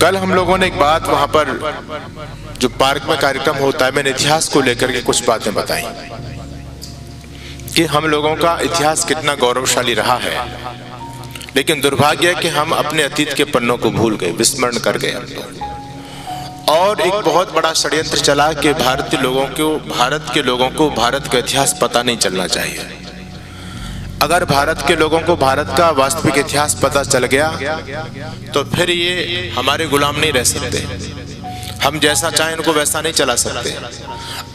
कल हम लोगों ने एक बात वहां पर जो पार्क में कार्यक्रम होता है, मैंने इतिहास को लेकर के कुछ बातें बताई कि हम लोगों का इतिहास कितना गौरवशाली रहा है, लेकिन दुर्भाग्य है कि हम अपने अतीत के पन्नों को भूल गए, विस्मरण कर गए हम लोग। और एक बहुत बड़ा षड्यंत्र चला कि भारत के लोगों को भारत का इतिहास पता नहीं चलना चाहिए। अगर भारत के लोगों को भारत का वास्तविक इतिहास पता चल गया तो फिर ये हमारे गुलाम नहीं रह सकते, हम जैसा चाहें इनको वैसा नहीं चला सकते।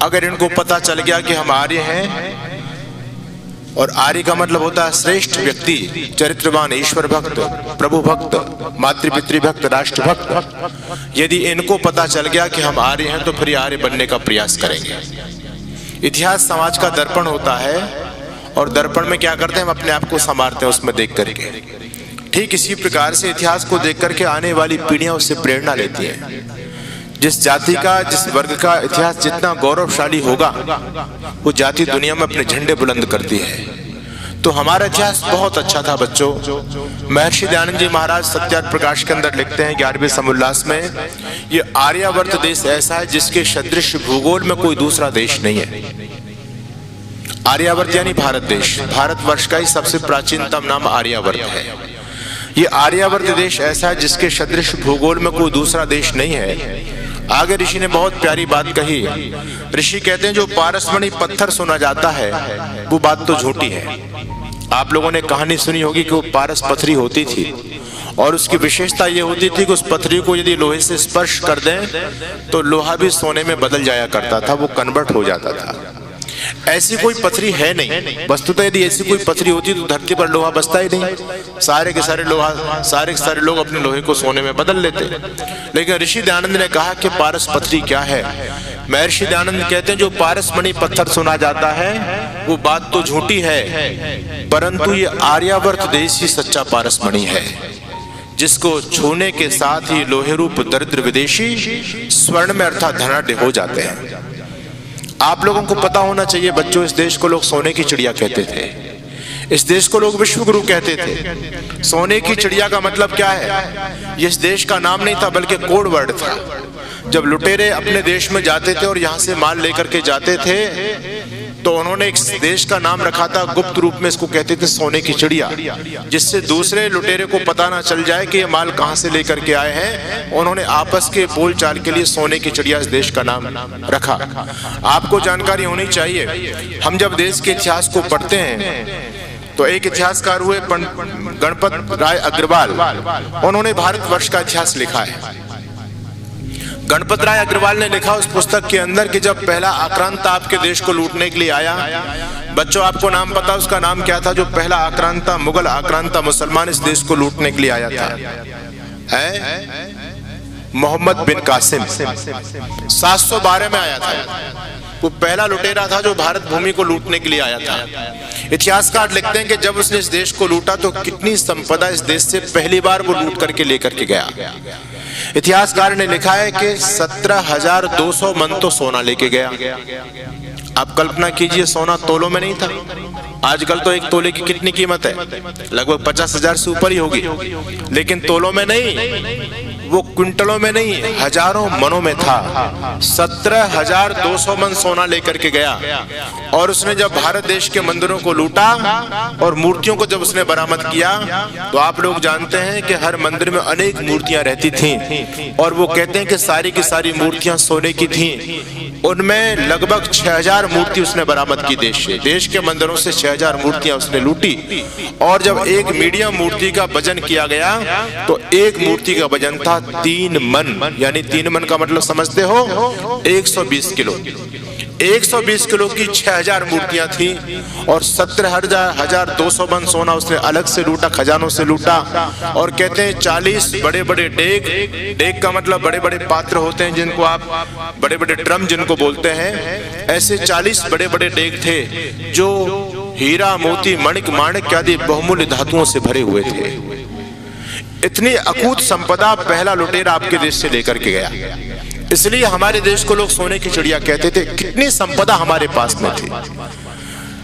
अगर इनको पता चल गया कि हम आर्य हैं, और आर्य का मतलब होता है श्रेष्ठ व्यक्ति, चरित्रवान, ईश्वर भक्त, प्रभु भक्त, मातृपितृ भक्त, राष्ट्र भक्त, यदि इनको पता चल गया कि हम आर्य हैं तो फिर आर्य बनने का प्रयास करेंगे। इतिहास समाज का दर्पण होता है, और दर्पण में क्या करते हैं, हम अपने आप को संवारते हैं उसमें देख करके। ठीक इसी प्रकार से इतिहास को देख करके आने वाली पीढ़ियां उससे प्रेरणा लेती हैं। जिस जाति का, जिस वर्ग का इतिहास जितना गौरवशाली होगा, वो जाति दुनिया में अपने झंडे बुलंद करती है। तो हमारा इतिहास बहुत अच्छा था बच्चों। महर्षि दयानंद जी महाराज सत्यार्थ प्रकाश के अंदर लिखते हैं 11वें समोल्लास में, ये आर्यावर्त देश ऐसा है जिसके सदृश भूगोल में कोई दूसरा देश नहीं है। आर्यावर्त यानी भारत देश, भारतवर्ष का ही सबसे प्राचीनतम नाम आर्यावर्त है। ये आर्यावर्त देश ऐसा है जिसके सदृश भूगोल में कोई दूसरा देश नहीं है। आगे ऋषि ने बहुत प्यारी बात कही। ऋषि कहते हैं जो पारसमणि पत्थर सुना जाता है वो बात तो झूठी है। आप लोगों ने कहानी सुनी होगी कि वो पारस पथरी होती थी, और उसकी विशेषता ये होती थी कि उस पथरी को यदि लोहे से स्पर्श कर दें तो लोहा भी सोने में बदल जाया करता था, वो कन्वर्ट हो जाता था। ऐसी कोई पथरी है नहीं। वस्तुतः यदि ऐसी कोई पथरी होती तो धरती पर लोहा बचता ही नहीं, सारे के सारे लोग अपने लोहे को सोने में बदल लेते। लेकिन ऋषि दयानंद ने कहा कि पारस पथरी क्या है। महर्षि दयानंद कहते हैं जो पारसमणि पत्थर सुना जाता है वो बात तो झूठी है, परंतु ये आर्यावर्त देश ही सच्चा पारसमणि है, जिसको छूने के साथ ही लोहे रूप दरिद्र विदेशी स्वर्ण में अर्थात धनाढ्य हो जाते हैं। आप लोगों को पता होना चाहिए बच्चों, इस देश को लोग सोने की चिड़िया कहते थे, इस देश को लोग विश्व गुरु कहते थे। सोने की चिड़िया का मतलब क्या है? इस देश का नाम नहीं था बल्कि कोड वर्ड था। जब लुटेरे अपने देश में जाते थे और यहाँ से माल लेकर के जाते थे तो उन्होंने एक देश का नाम रखा था, गुप्त रूप में इसको कहते थे सोने की चिड़िया, जिससे दूसरे लुटेरे को पता ना चल जाए कि ये माल कहाँ से लेकर के आए हैं। उन्होंने आपस के बोलचाल के लिए सोने की चिड़िया इस देश का नाम रखा। आपको जानकारी होनी चाहिए, हम जब देश के इतिहास को पढ़ते हैं तो एक इतिहासकार हुए गणपत राय अग्रवाल, उन्होंने भारतवर्ष का इतिहास लिखा है। गणपत राय अग्रवाल ने लिखा उस पुस्तक के अंदर कि जब पहला आक्रांता आपके देश को लूटने के लिए आया, बच्चों आपको नाम पता उसका नाम क्या था? जो पहला आक्रांता, मुगल आक्रांता मुसलमान इस देश को लूटने के लिए आया था, मोहम्मद बिन कासिम। 712 में आया था। वो पहला लुटेरा था जो भारत भूमि को लूटने के लिए आया था। इतिहासकार लिखते हैं कि जब उसने इस देश को लूटा तो कितनी संपदा इस देश से पहली बार वो लूट करके लेकर के गया। इतिहासकार ने लिखा है कि 17,200 मन तो सोना लेके गया। आप कल्पना कीजिए, सोना तोलों में नहीं था। आजकल तो एक तोले की कितनी कीमत है? लगभग 50,000 से ऊपर ही होगी, लेकिन तोलों में नहीं, वो क्विंटलों में नहीं, हजारों मनों में था। 17,200 मन सोना लेकर के गया, और उसने जब भारत देश के मंदिरों को लूटा और मूर्तियों को जब उसने बरामद किया तो आप लोग जानते हैं कि हर मंदिर में अनेक मूर्तियां रहती थीं, और वो कहते हैं कि सारी की सारी मूर्तियां सोने की थीं। उनमें लगभग 6,000 मूर्ति उसने बरामद की देश के मंदिरों से 6,000 मूर्तियां उसने लूटी। और जब एक मीडियम मूर्ति का वजन किया गया तो एक मूर्ति का वजन था 3 मन, यानी 3 मन का मतलब समझते हो 120 किलो। 120 किलो की 6,000 मूर्तियां थी, और 17,200 मन सोना उसने अलग से लूटा, खजानों से लूटा। और कहते हैं 40 बड़े बड़े डेग का मतलब बड़े बड़े पात्र होते हैं जिनको आप बड़े बड़े ड्रम जिनको बोलते हैं, ऐसे 40 बड़े बड़े डेग थे जो हीरा, मोती, मणिक, माणिक आदि बहुमूल्य धातुओं से भरे हुए थे। इतनी अकूत संपदा पहला लुटेरा आपके देश से लेकर के गया। इसलिए हमारे देश को लोग सोने की चिड़िया कहते थे। कितनी संपदा हमारे पास में थी।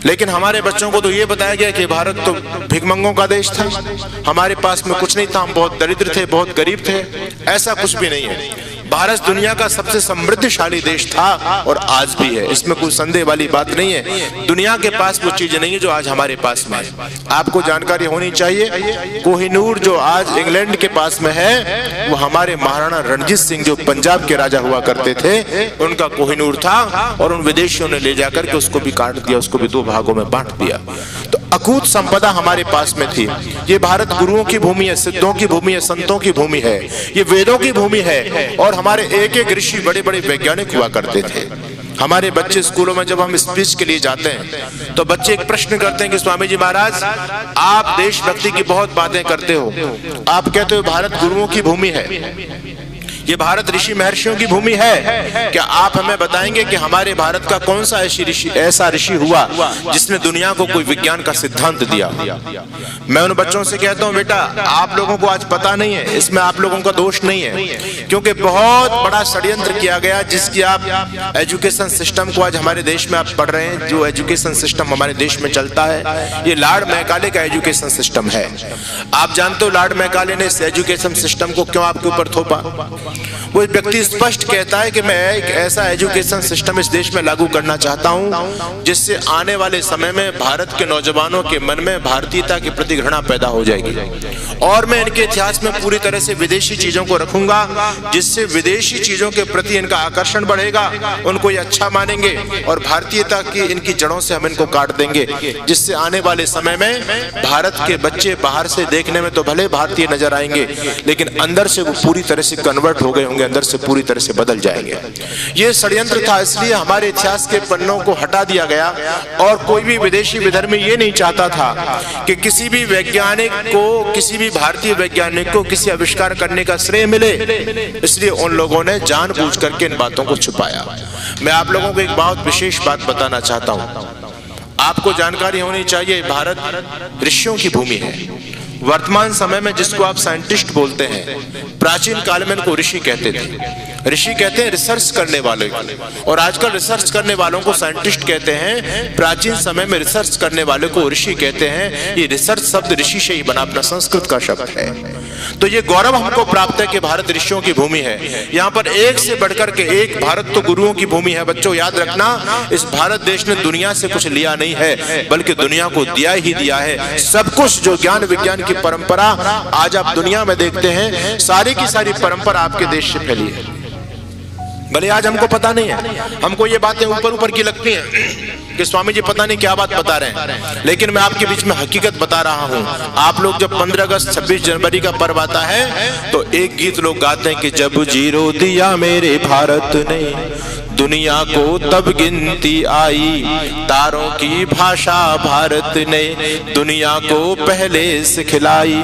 लेकिन हमारे बच्चों को तो ये बताया गया कि भारत तो भिखमंगों का देश था, हमारे पास में कुछ नहीं था, हम बहुत दरिद्र थे, बहुत गरीब थे। ऐसा कुछ भी नहीं है। भारत दुनिया का सबसे समृद्धशाली देश था और आज भी है, इसमें कोई संदेह वाली बात नहीं है। दुनिया के पास वो चीजें नहीं है जो आज हमारे पास में है। आपको जानकारी होनी चाहिए, कोहिनूर जो आज इंग्लैंड के पास में है, वो हमारे महाराणा रणजीत सिंह जो पंजाब के राजा हुआ करते थे, उनका कोहिनूर था और उन विदेशियों ने ले जाकर के उसको भी काट दिया, उसको भी 2 भागों में बांट दिया। तो अकूत संपदा हमारे पास में थी। ये भारत गुरुओं की भूमि है, सिद्धों की भूमि है, संतों की भूमि है, ये वेदों की भूमि है। और हमारे एक एक ऋषि बड़े बड़े वैज्ञानिक हुआ करते थे। हमारे बच्चे स्कूलों में जब हम स्पीच के लिए जाते हैं तो बच्चे एक प्रश्न करते हैं कि स्वामी जी महाराज, आप देशभक्ति की बहुत बातें करते हो, आप कहते हो भारत गुरुओं की भूमि है, ये भारत ऋषि महर्षियों की भूमि है, क्या आप हमें बताएंगे कि हमारे भारत का कौन सा ऐसा ऋषि हुआ जिसने दुनिया को कोई विज्ञान का सिद्धांत दिया? मैं उन बच्चों से कहता हूं, बेटा आप लोगों को आज पता नहीं है, इसमें आप लोगों का दोष नहीं है, क्योंकि बहुत बड़ा षड्यंत्र किया गया जिसकी आप एजुकेशन सिस्टम को आज हमारे देश में आप पढ़ रहे हैं। जो एजुकेशन सिस्टम हमारे देश में चलता है, ये लॉर्ड मैकाले का एजुकेशन सिस्टम है। आप जानते हो लॉर्ड मैकाले ने इस एजुकेशन सिस्टम को क्यों आपके ऊपर थोपा? वो व्यक्ति स्पष्ट कहता है कि मैं एक ऐसा एजुकेशन सिस्टम इस देश में लागू करना चाहता हूं जिससे आने वाले समय में भारत के नौजवानों के मन में भारतीयता के प्रति घृणा पैदा हो जाएगी, और मैं इनके इतिहास में पूरी तरह से विदेशी चीजों को रखूंगा जिससे विदेशी चीजों के प्रति इनका आकर्षण बढ़ेगा, उनको ये अच्छा मानेंगे और भारतीयता की इनकी जड़ों से हम इनको काट देंगे, जिससे आने वाले समय में भारत के बच्चे बाहर से देखने में तो भले भारतीय नजर आएंगे लेकिन अंदर से वो पूरी तरह से कन्वर्ट हो गए होंगे, अंदर से पूरी तरह से बदल जाएंगे। ये षड्यंत्र था, इसलिए हमारे इतिहास के पन्नों को हटा दिया गया और कोई भी विदेशी विधर्मी ये नहीं चाहता था कि किसी भी वैज्ञानिक को, किसी भी भारतीय वैज्ञानिक को किसी आविष्कार करने का श्रेय मिले, इसलिए उन लोगों ने जानबूझ करके इन बातों को छुपाया। मैं आप लोगों को एक बहुत विशेष बात बताना चाहता हूं। आपको जानकारी होनी चाहिए, भारत ऋषियों की भूमि है। वर्तमान समय में जिसको आप साइंटिस्ट बोलते हैं, प्राचीन काल में इनको ऋषि कहते थे। ऋषि कहते हैं रिसर्च करने वाले को, और आजकल रिसर्च करने वालों को साइंटिस्ट कहते हैं। प्राचीन समय में रिसर्च करने वाले को ऋषि कहते हैं। ये रिसर्च शब्द ऋषि से ही बना, अपना संस्कृत का शब्द है। तो ये गौरव हमको प्राप्त है कि भारत ऋषियों की भूमि है। यहाँ पर एक से बढ़कर के एक, भारत तो गुरुओं की भूमि है। बच्चों याद रखना, इस भारत देश ने दुनिया से कुछ लिया नहीं है बल्कि दुनिया को दिया ही दिया है। सब कुछ जो ज्ञान विज्ञान की परंपरा आज आप दुनिया में देखते हैं, सारी की सारी परंपरा आपके देश से फैली है। भले आज हमको पता नहीं है, हमको ये बातें ऊपर ऊपर की लगती हैं कि स्वामी जी पता नहीं क्या बात बता रहे हैं, लेकिन मैं आपके बीच में हकीकत बता रहा हूं। आप लोग जब 15 अगस्त 26 जनवरी का पर्व आता है तो एक गीत लोग गाते हैं कि जब जीरो दिया मेरे भारत ने दुनिया को तब गिनती आई, तारों की भाषा भारत ने दुनिया को पहले सिखलाई।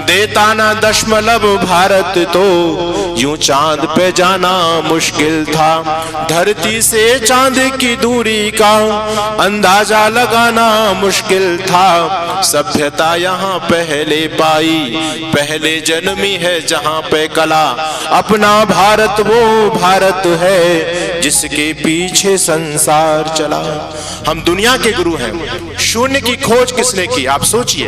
देता ना दशमलव भारत तो यूं चांद पे जाना मुश्किल था। धरती से चांद की दूरी का अंदाजा लगाना मुश्किल था। सभ्यता यहाँ पहले पाई, पहले जन्मी है जहाँ पे कला। अपना भारत वो भारत है जिसके पीछे संसार चला। हम दुनिया के गुरु हैं। शून्य की खोज किसने की? आप सोचिए,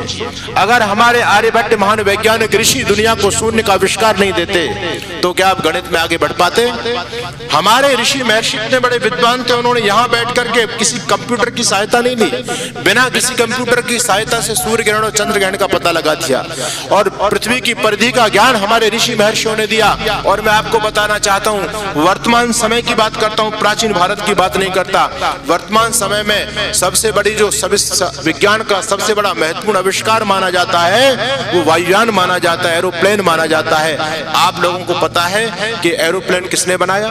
अगर हमारे आर्यभट्ट महान वैज्ञानिक ऋषि दुनिया को शून्य का आविष्कार नहीं देते तो क्या आप गणित में आगे बढ़ पाते? हमारे ऋषि महर्षि इतने बड़े विद्वान थे, उन्होंने यहाँ बैठ करके किसी कंप्यूटर की सहायता नहीं ली, बिना किसी कंप्यूटर की सहायता से सूर्य ग्रहण और चंद्र ग्रहण का पता लगा दिया, और पृथ्वी की परिधि का ज्ञान हमारे ऋषि महर्षियों ने दिया। और मैं आपको बताना चाहता हूँ, वर्तमान समय की बात करता हूँ, प्राचीन भारत की बात नहीं करता। वर्तमान समय में सबसे बड़ी जो विज्ञान का सबसे बड़ा महत्वपूर्ण आविष्कार माना जाता है वो वायुयान माना जाता है, एरोप्लेन माना जाता है। आप लोगों को पता है कि एरोप्लेन किसने बनाया?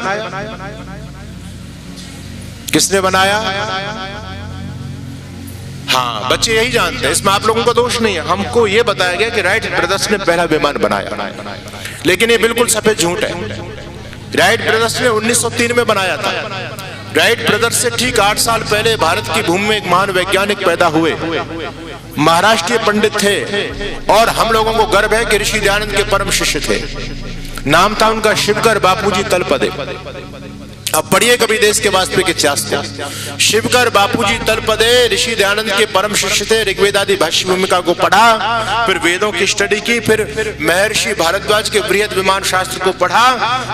किसने बनाया? हाँ, बच्चे यही जानते हैं, इसमें आप लोगों का दोष नहीं है। हमको ये बताया गया कि राइट ब्रदर्स ने पहला विमान बनाया, लेकिन ये बिल्कुल सफेद झूठ है। राइट ब्रदर्स ने 1903 में बनाया था। राइट ब्रदर्स से ठीक 8 साल पहले भारत की भूमि में एक महान वैज्ञानिक पैदा हुए, महाराष्ट्रीय पंडित थे, और हम लोगों को गर्व है कि ऋषि दयानंद के परम शिष्य थे। नाम था उनका शिवकर बापूजी तलपदे। अब पढ़िए कभी देश के वास्तविक इतिहास को। शिवकर बापूजी तलपदे ऋषि दयानंद के परम शिष्य थे। ऋग्वेद आदि भाष्य भूमिका को पढ़ा, फिर वेदों की स्टडी की, फिर महर्षि भारद्वाज के बृहद विमान शास्त्र को पढ़ा,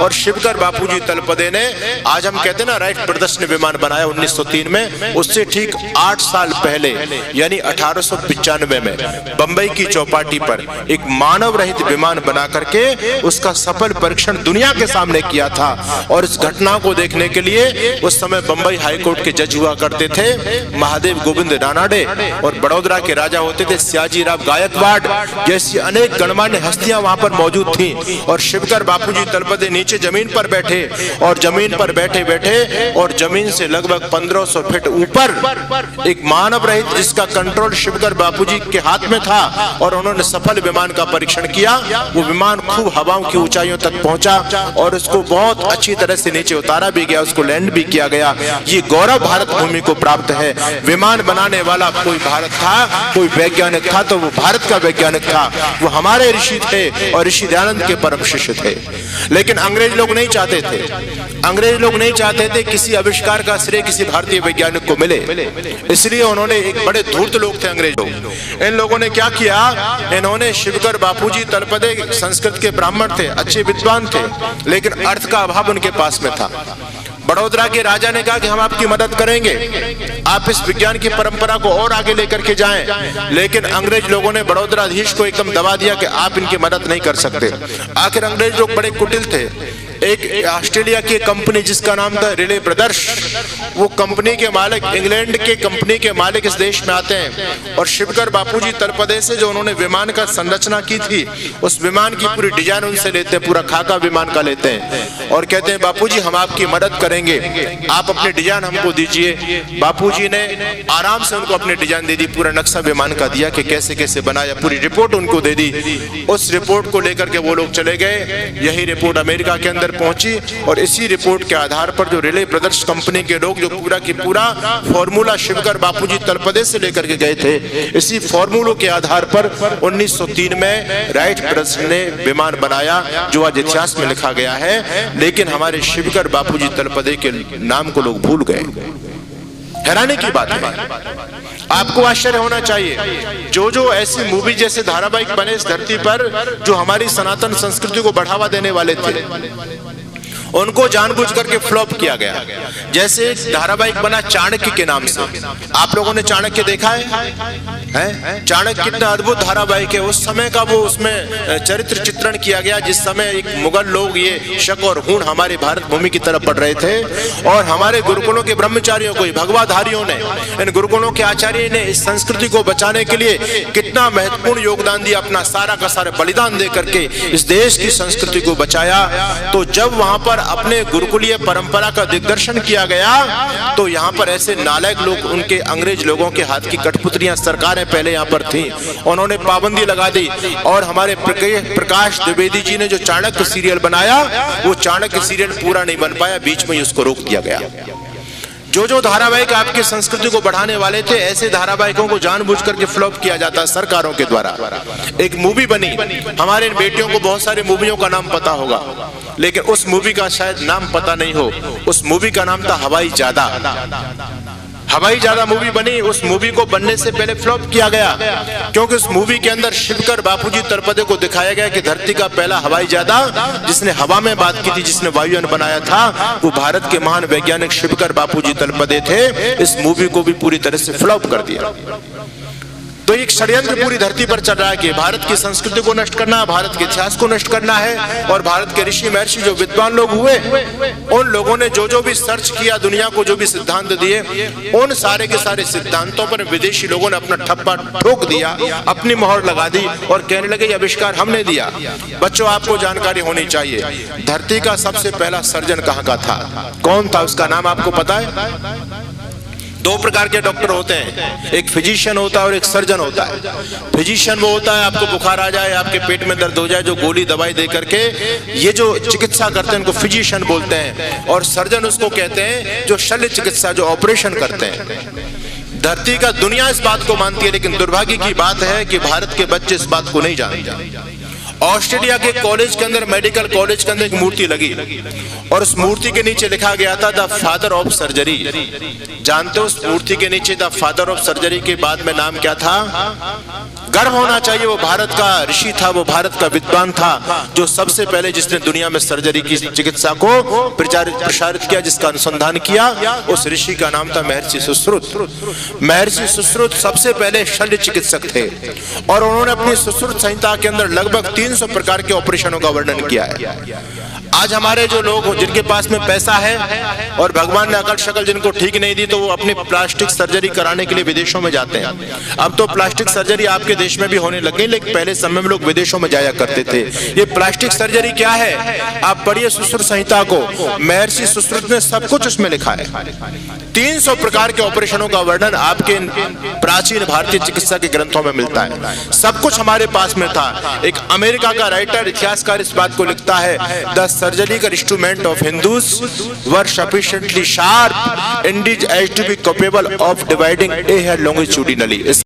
और शिवकर बापूजी तलपदे ने, आज हम कहते हैं ना, राइट ब्रदर्स ने विमान बनाया 1903 में। उससे ठीक 8 साल पहले यानी 1895 में बंबई की चौपाटी पर एक मानव रहित विमान बना करके उसका सफल परीक्षण दुनिया के सामने किया था। और इस घटना को देखने के लिए उस समय बंबई हाईकोर्ट के जज हुआ करते थे महादेव गोविंद रानाडे, और बड़ौदा के राजा होते थे सयाजीराव गायकवाड़ जैसी अनेक गणमान्य हस्तियां वहां पर मौजूद थीं। और शिवकर बापूजी तलपदे नीचे जमीन पर बैठे, और जमीन पर बैठे बैठे और जमीन से लगभग 1500 फीट ऊपर एक मानव रहित जिसका कंट्रोल शिवकर बापूजी के हाथ में था, और उन्होंने सफल विमान का परीक्षण किया। वो विमान खूब हवाओं की ऊंचाइयों तक पहुंचा और उसको बहुत अच्छी तरह से नीचे उतारा भी गया, उसको लैंड भी किया गया। ये गौरव भारत भूमि को प्राप्त है। विमान बनाने वाला कोई भारत था, कोई वैज्ञानिक था तो वो भारत का वैज्ञानिक था, वो हमारे ऋषि थे और ऋषि दयानंद के परम शिष्य थे। लेकिन अंग्रेज लोग नहीं चाहते थे, अंग्रेज लोग नहीं चाहते थे किसी आविष्कार का श्रेय किसी भारतीय वैज्ञानिक को मिले, इसलिए उन्होंने, एक बड़े धूर्त लोग थे अंग्रेज लोग, इन लोगों ने क्या किया, इन्होंने शिवकर बापूजी तलपदे संस्कृत के ब्राह्मण थे, अच्छे विद्वान थे, लेकिन अर्थ का अभाव उनके पास में था। बड़ौदा के राजा ने कहा कि हम आपकी मदद करेंगे, आप इस विज्ञान की परंपरा को और आगे लेकर के जाएं। लेकिन अंग्रेज लोगों ने बड़ौदाधीश को एकदम दबा दिया कि आप इनकी मदद नहीं कर सकते। आखिर अंग्रेज लोग बड़े कुटिल थे। एक ऑस्ट्रेलिया की कंपनी जिसका नाम था रिले ब्रदर्स, वो कंपनी के मालिक, इंग्लैंड के कंपनी के मालिक इस देश में आते हैं, और शिवकर बापूजी तलपदे से जो उन्होंने विमान का संरचना की थी, उस विमान की पूरी डिजाइन उनसे लेते हैं, पूरा खाका विमान का लेते हैं, और कहते हैं बापूजी हम आपकी मदद करेंगे, आप अपने डिजाइन हमको दीजिए। बापूजी ने आराम से उनको अपने डिजाइन दे दी, पूरा नक्शा विमान का दिया कि कैसे कैसे बनाया, पूरी रिपोर्ट उनको दे दी। उस रिपोर्ट को लेकर के वो लोग चले गए। यही रिपोर्ट अमेरिका के अंदर पहुंची, और इसी रिपोर्ट के आधार पर जो रिले ब्रदर्स कंपनी के लोग जो पूरा की पूरा फॉर्मूला शिवकर बापूजी तलपदे से लेकर के गए थे, इसी फॉर्मूलों के आधार पर 1903 में राइट ब्रदर्स ने विमान बनाया, जो आज इतिहास में लिखा गया है। लेकिन हमारे शिवकर बापूजी तलपदे के नाम को लोग भूल गए। हैरानी की बात है, आपको आश्चर्य होना चाहिए। जो जो ऐसी मूवी जैसे धारावाहिक बने इस धरती पर जो हमारी सनातन संस्कृति को बढ़ावा देने वाले थे, उनको जानबूझ करके फ्लॉप किया गया। जैसे एक धारावाहिक बना चाणक्य के नाम से, आप लोगों ने चाणक्य देखा है? चाणक्य कितना अद्भुत धारावाहिक है। उस समय का वो उसमें चरित्र चित्रण किया गया जिस समय एक मुगल लोग ये शक और हूण हमारे भारत भूमि की तरफ बढ़ रहे थे, और हमारे गुरुकुलों के ब्रह्मचारियों को, भगवाधारियों ने, इन गुरुकुलों के आचार्य ने इस संस्कृति को बचाने के लिए कितना महत्वपूर्ण योगदान दिया, अपना सारा का सारा बलिदान दे करके इस देश की संस्कृति को बचाया। तो जब वहां पर अपने गुरुकुलीय परंपरा का दिग्दर्शन किया गया, तो यहाँ पर ऐसे नालायक लोग, उनके अंग्रेज लोगों के हाथ की कठपुतलियां सरकारें पहले यहाँ पर थी, उन्होंने पाबंदी लगा दी। और हमारे प्रकाश द्विवेदी जी ने जो चाणक्य सीरियल बनाया, वो चाणक्य सीरियल पूरा नहीं बन पाया, बीच में ही उसको रोक दिया गया। जो जो धारावाहिक आपकी संस्कृति को बढ़ाने वाले थे, ऐसे धारावाहिकों को जानबूझ करके फ्लॉप किया जाता है सरकारों के द्वारा। एक मूवी बनी, हमारे इन बेटियों को बहुत सारी मूवियों का नाम पता होगा, लेकिन उस मूवी का शायद नाम पता नहीं हो। उस मूवी का नाम था हवाई जादा। हवाई जादा मूवी बनी, उस मूवी को बनने से पहले फ्लॉप किया गया, क्योंकि उस मूवी के अंदर शिवकर बापूजी तलपदे को दिखाया गया कि धरती का पहला हवाई जादा जिसने हवा में बात की थी, जिसने वायुयान बनाया था, वो भारत के महान वैज्ञानिक शिवकर बापूजी तलपदे थे। इस मूवी को भी पूरी तरह से फ्लॉप कर दिया। तो एक षड्यंत्र पूरी धरती पर चल रहा है कि भारत की संस्कृति को नष्ट करना, भारत के इतिहास को नष्ट करना है। और भारत के ऋषि महर्षि जो विद्वान लोग हुए, उन लोगों ने जो जो भी सर्च किया, दुनिया को जो भी सिद्धांत दिए, उन सारे के सारे सिद्धांतों पर विदेशी लोगों ने अपना ठप्पा ठोक दिया, अपनी मोहर लगा दी और कहने लगे ये आविष्कार हमने दिया। बच्चों, आपको जानकारी होनी चाहिए, धरती का सबसे पहला सर्जन कहाँ का था, कौन था, उसका नाम आपको पता है? दो प्रकार के डॉक्टर होते हैं, एक फिजिशियन होता है और एक सर्जन होता है। फिजिशियन वो होता है, आपको बुखार आ जाए, आपके पेट में दर्द हो जाए, जो गोली दवाई दे करके ये जो चिकित्सा करते हैं उनको फिजिशियन बोलते हैं। और सर्जन उसको कहते हैं जो शल्य चिकित्सा, जो ऑपरेशन करते हैं। धरती का दुनिया इस बात को मानती है, लेकिन दुर्भाग्य की बात है कि भारत के बच्चे इस बात को नहीं जानते। ऑस्ट्रेलिया के कॉलेज के अंदर, मेडिकल कॉलेज के अंदर एक मूर्ति लगी और उस मूर्ति के नीचे लिखा गया था द फादर ऑफ सर्जरी। जानते हो उस मूर्ति के नीचे द फादर ऑफ सर्जरी के बाद में नाम क्या था? गर्व होना चाहिए, वो भारत का ऋषि था, वो भारत का विद्वान था, जो सबसे पहले जिसने दुनिया में सर्जरी की चिकित्सा को प्रसारित किया, जिसका अनुसंधान किया, उस ऋषि का नाम था महर्षि सुश्रुत। महर्षि सुश्रुत सबसे पहले शल्य चिकित्सक थे और उन्होंने अपनी सुश्रुत संहिता के अंदर लगभग 300 प्रकार के ऑपरेशनों का वर्णन किया है। आज हमारे जो लोग जिनके पास में पैसा है और भगवान ने अकल शक्ल जिनको ठीक नहीं दी, तो वो अपनी प्लास्टिक सर्जरी कराने के लिए विदेशों में जाते हैं। अब तो प्लास्टिक सर्जरी आपके देश में भी होने लग गई, लेकिन पहले समय में लोग विदेशों में जाया करते थे। ये प्लास्टिक सर्जरी क्या है? आप पढ़िए सुश्रुत संहिता को, महर्षि सुश्रुत ने सब कुछ उसमें लिखा है। 300 प्रकार के ऑपरेशनों का वर्णन आपके प्राचीन भारतीय चिकित्सा के ग्रंथों में मिलता है। सब कुछ हमारे पास में था। एक अमेरिका का राइटर, इतिहासकार इस बात को लिखता है, the surgical instrument of Hindus were sufficiently sharp indeed as to be capable of dividing a hair longitudinally.